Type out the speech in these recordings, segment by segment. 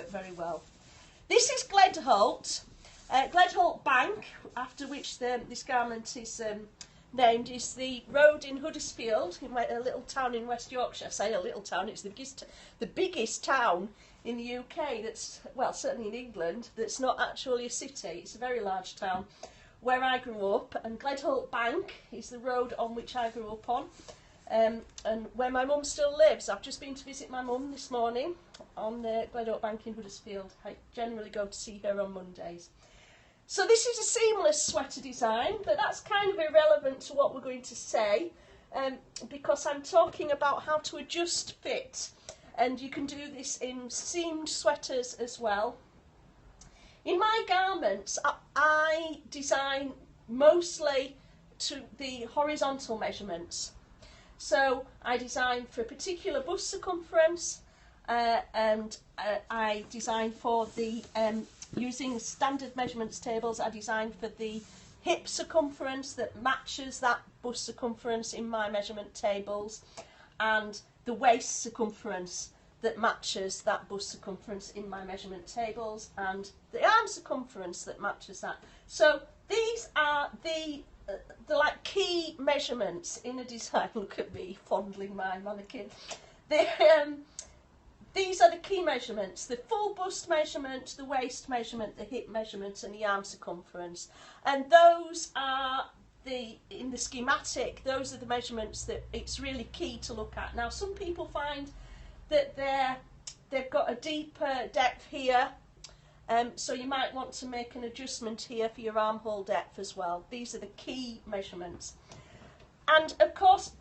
work very well. This is Gledholt. Gledholt Bank, after which this garment is named, is the road in Huddersfield, in a little town in West Yorkshire. I say a little town, it's the biggest town in the UK that's, well, certainly in England, that's not actually a city. It's a very large town where I grew up, and Gledholt Bank is the road on which I grew up on, and where my mum still lives. I've just been to visit my mum this morning on Gledholt Bank in Huddersfield. I generally go to see her on Mondays. So this is a seamless sweater design, but that's kind of irrelevant to what we're going to say, because I'm talking about how to adjust fit, and you can do this in seamed sweaters as well. In my garments, I design mostly to the horizontal measurements. So I design for a particular bust circumference, and I design for the using standard measurements tables. I design for the hip circumference that matches that bust circumference in my measurement tables, and the waist circumference that matches that bust circumference in my measurement tables, and the arm circumference that matches that. So these are the like key measurements in a design. Look at me fondling my mannequin. These are the key measurements: the full bust measurement, the waist measurement, the hip measurement, and the arm circumference. And those are in the schematic, those are the measurements that it's really key to look at. Now, some people find that they've got a deeper depth here, so you might want to make an adjustment here for your armhole depth as well. These are the key measurements. And of course,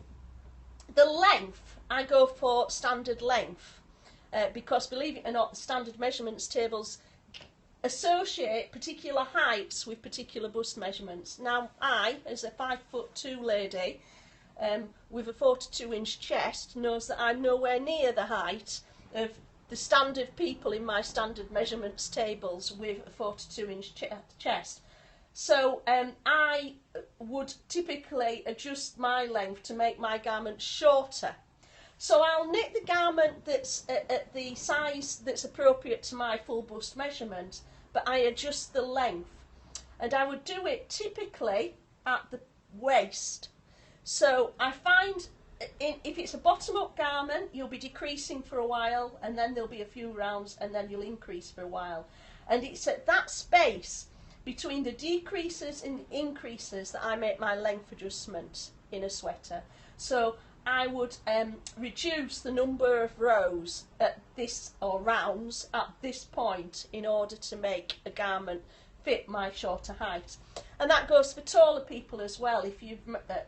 the length, I go for standard length. Because, believe it or not, the standard measurements tables associate particular heights with particular bust measurements. Now, I, as a 5'2" lady with a 42-inch chest, knows that I'm nowhere near the height of the standard people in my standard measurements tables with a 42-inch chest. So I would typically adjust my length to make my garment shorter. So I'll knit the garment that's at the size that's appropriate to my full bust measurement, but I adjust the length. And I would do it typically at the waist. So I find if it's a bottom-up garment, you'll be decreasing for a while, and then there'll be a few rounds, and then you'll increase for a while. And it's at that space between the decreases and the increases that I make my length adjustment in a sweater. So I would reduce the number of rows at this, or rounds at this point, in order to make a garment fit my shorter height. And that goes for taller people as well. If you've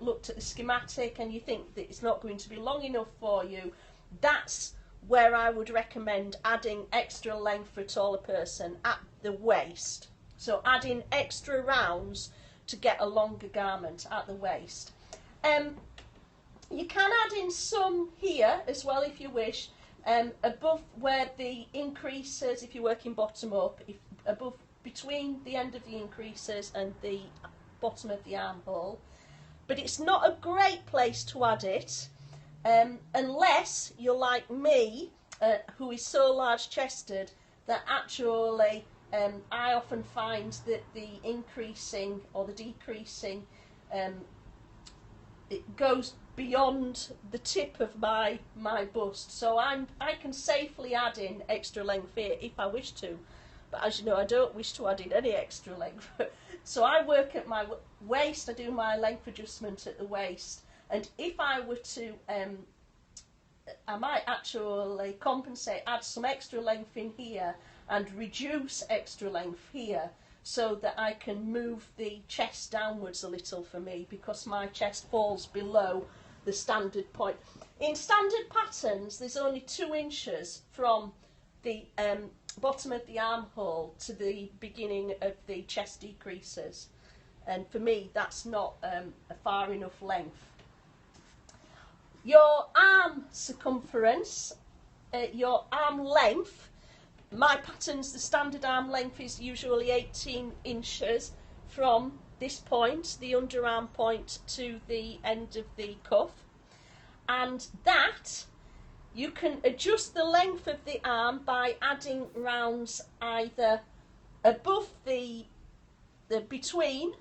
looked at the schematic and you think that it's not going to be long enough for you, that's where I would recommend adding extra length for a taller person at the waist. So adding extra rounds to get a longer garment at the waist. You can add in some here as well if you wish, above where the increases, if you're working bottom up, above between the end of the increases and the bottom of the armhole. But it's not a great place to add it unless you're like me, who is so large chested that actually I often find that the increasing or the decreasing it goes beyond the tip of my bust, so I can safely add in extra length here if I wish to, but as you know, I don't wish to add in any extra length. So I work at my waist, I do my length adjustment at the waist, and if I were to I might actually compensate, add some extra length in here and reduce extra length here, so that I can move the chest downwards a little for me, because my chest falls below the standard point. In standard patterns, there's only 2 inches from the bottom of the armhole to the beginning of the chest decreases, and for me that's not a far enough length. Your arm circumference, your arm length, my patterns, the standard arm length is usually 18 inches from this point, the underarm point, to the end of the cuff, and that you can adjust the length of the arm by adding rounds either above the between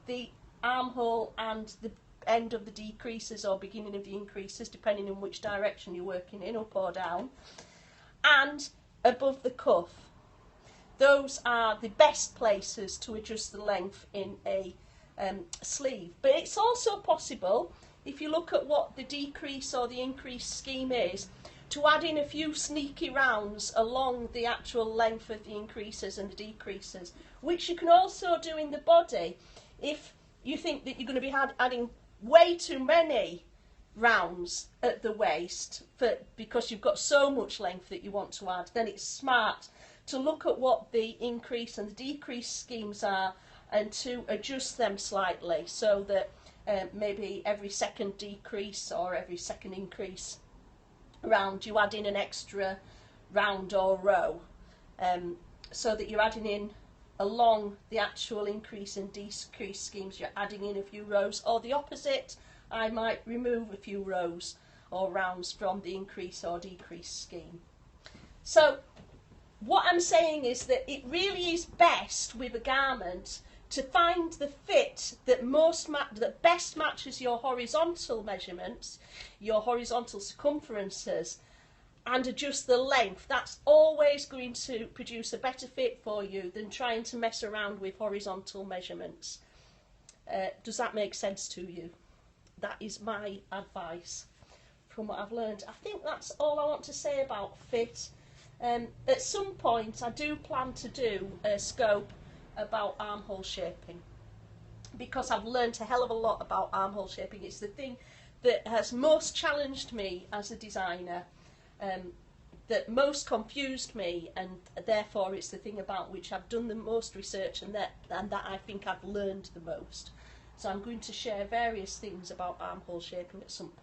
the armhole and the end of the decreases or beginning of the increases, depending on which direction you're working in, up or down, and above the cuff. Those are the best places to adjust the length in a sleeve. But it's also possible, if you look at what the decrease or the increase scheme is, to add in a few sneaky rounds along the actual length of the increases and the decreases, which you can also do in the body. If you think that you're going to be adding way too many rounds at the waist because you've got so much length that you want to add, then it's smart to look at what the increase and the decrease schemes are and to adjust them slightly, so that maybe every second decrease or every second increase round you add in an extra round or row, so that you're adding in along the actual increase and decrease schemes, you're adding in a few rows, or the opposite, I might remove a few rows or rounds from the increase or decrease scheme. So what I'm saying is that it really is best with a garment to find the fit that that best matches your horizontal measurements, your horizontal circumferences, and adjust the length. That's always going to produce a better fit for you than trying to mess around with horizontal measurements. Does that make sense to you? That is my advice from what I've learned. I think that's all I want to say about fit. At some point I do plan to do a scope about armhole shaping, because I've learned a hell of a lot about armhole shaping. It's the thing that has most challenged me as a designer, that most confused me, and therefore it's the thing about which I've done the most research and that I think I've learned the most. So I'm going to share various things about armhole shaping at some point.